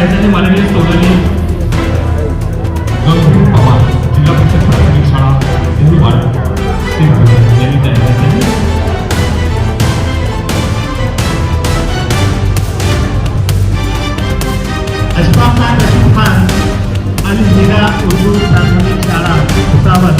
विद्यार्थ्यांनी माननीय सोनाली गंभीर पवार जिल्हा परिषद प्राथमिक शाळा देऊळवाड यांनी तयार केली. अशफाक खान रशीद खान आणि मीरा उर्दू प्राथमिक शाळा भुसावळ